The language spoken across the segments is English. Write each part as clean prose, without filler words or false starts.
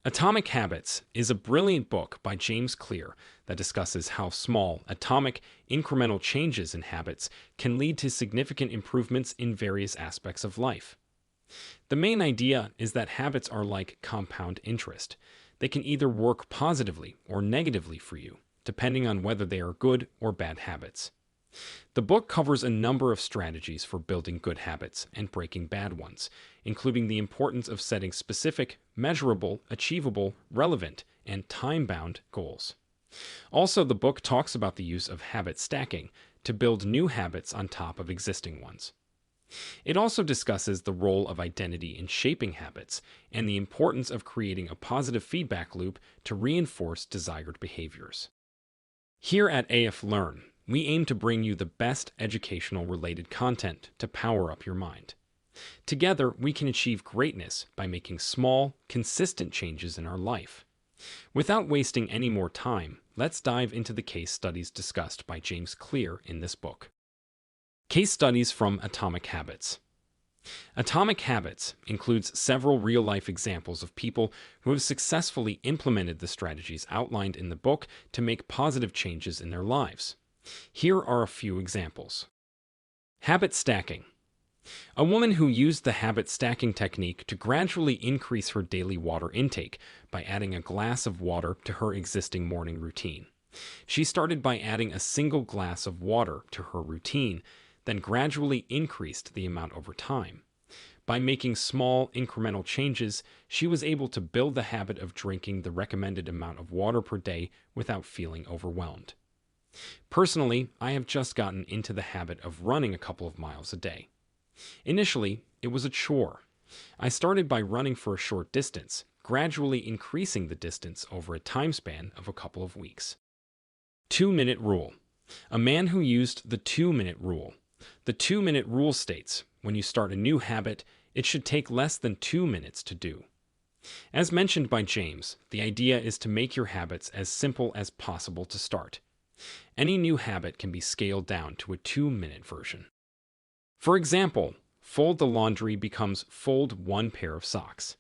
Atomic Habits is a brilliant book by James Clear that discusses how small, atomic, incremental changes in habits can lead to significant improvements in various aspects of life. The main idea is that habits are like compound interest. They can either work positively or negatively for you, depending on whether they are good or bad habits. The book covers a number of strategies for building good habits and breaking bad ones, including the importance of setting specific, measurable, achievable, relevant, and time-bound goals. Also, the book talks about the use of habit stacking to build new habits on top of existing ones. It also discusses the role of identity in shaping habits and the importance of creating a positive feedback loop to reinforce desired behaviors. Here at AF Learn, we aim to bring you the best educational related content to power up your mind. Together, we can achieve greatness by making small, consistent changes in our life. Without wasting any more time, let's dive into the case studies discussed by James Clear in this book. Case studies from Atomic Habits. Atomic Habits includes several real-life examples of people who have successfully implemented the strategies outlined in the book to make positive changes in their lives. Here are a few examples. Habit stacking. A woman who used the habit stacking technique to gradually increase her daily water intake by adding a glass of water to her existing morning routine. She started by adding a single glass of water to her routine, then gradually increased the amount over time. By making small, incremental changes, she was able to build the habit of drinking the recommended amount of water per day without feeling overwhelmed. Personally, I have just gotten into the habit of running a couple of miles a day. Initially, it was a chore. I started by running for a short distance, gradually increasing the distance over a time span of a couple of weeks. 2-minute rule. A man who used the 2-minute rule. The 2-minute rule states, when you start a new habit, it should take less than 2 minutes to do. As mentioned by James, the idea is to make your habits as simple as possible to start. Any new habit can be scaled down to a 2-minute version. For example, fold the laundry becomes fold one pair of socks.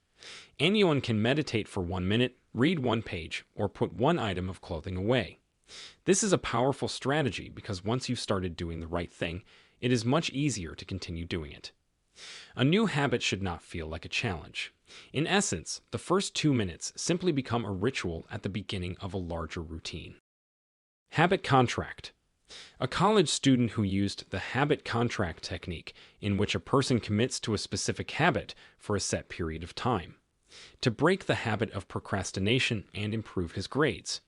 Anyone can meditate for 1 minute, read one page, or put one item of clothing away. This is a powerful strategy because once you've started doing the right thing, it is much easier to continue doing it. A new habit should not feel like a challenge. In essence, the first 2 minutes simply become a ritual at the beginning of a larger routine. Habit contract. A college student who used the habit contract technique, in which a person commits to a specific habit for a set period of time, to break the habit of procrastination and improve his grades.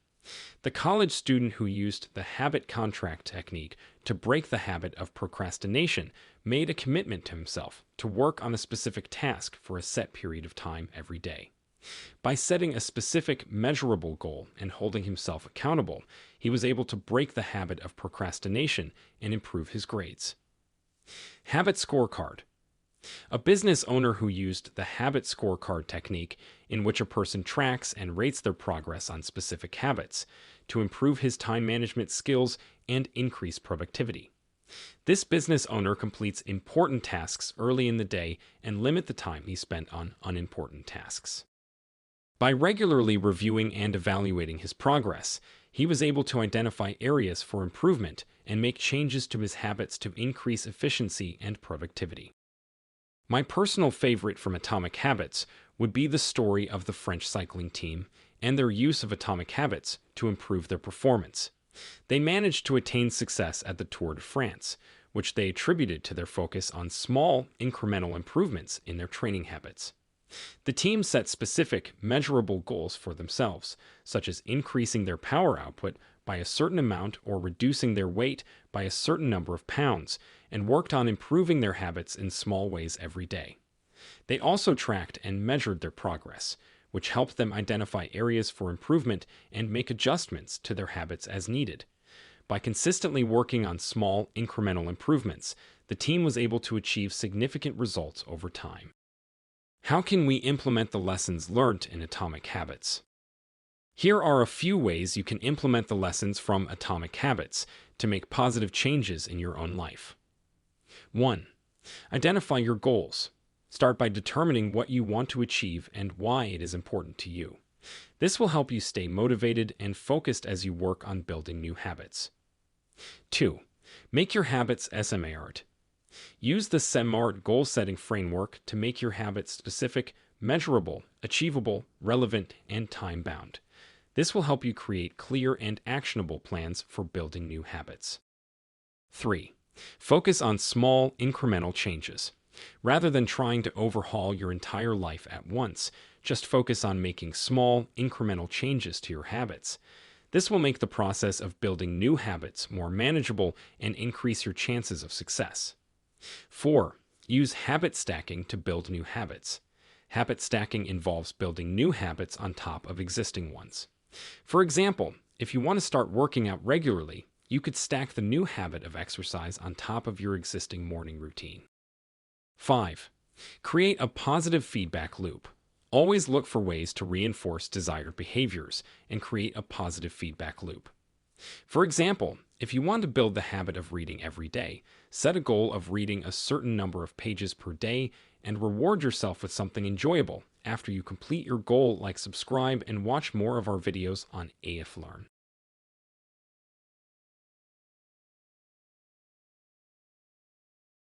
The college student who used the habit contract technique to break the habit of procrastination made a commitment to himself to work on a specific task for a set period of time every day. By setting a specific, measurable goal and holding himself accountable, he was able to break the habit of procrastination and improve his grades. Habit Scorecard. A business owner who used the habit scorecard technique, in which a person tracks and rates their progress on specific habits, to improve his time management skills and increase productivity. This business owner completes important tasks early in the day and limit the time he spent on unimportant tasks. By regularly reviewing and evaluating his progress, he was able to identify areas for improvement and make changes to his habits to increase efficiency and productivity. My personal favorite from Atomic Habits would be the story of the French cycling team and their use of atomic habits to improve their performance. They managed to attain success at the Tour de France, which they attributed to their focus on small, incremental improvements in their training habits. The team set specific, measurable goals for themselves, such as increasing their power output by a certain amount or reducing their weight by a certain number of pounds, and worked on improving their habits in small ways every day. They also tracked and measured their progress, which helped them identify areas for improvement and make adjustments to their habits as needed. By consistently working on small, incremental improvements, the team was able to achieve significant results over time. How can we implement the lessons learned in Atomic Habits? Here are a few ways you can implement the lessons from Atomic Habits to make positive changes in your own life. 1. Identify your goals. Start by determining what you want to achieve and why it is important to you. This will help you stay motivated and focused as you work on building new habits. 2. Make your habits SMART. Use the SMART goal setting framework to make your habits specific, measurable, achievable, relevant, and time bound. This will help you create clear and actionable plans for building new habits. 3. Focus on small, incremental changes. Rather than trying to overhaul your entire life at once, just focus on making small, incremental changes to your habits. This will make the process of building new habits more manageable and increase your chances of success. 4. Use habit stacking to build new habits. Habit stacking involves building new habits on top of existing ones. For example, if you want to start working out regularly, you could stack the new habit of exercise on top of your existing morning routine. 5. Create a positive feedback loop. Always look for ways to reinforce desired behaviors and create a positive feedback loop. For example, if you want to build the habit of reading every day, set a goal of reading a certain number of pages per day and reward yourself with something enjoyable after you complete your goal, like subscribe and watch more of our videos on AF Learn.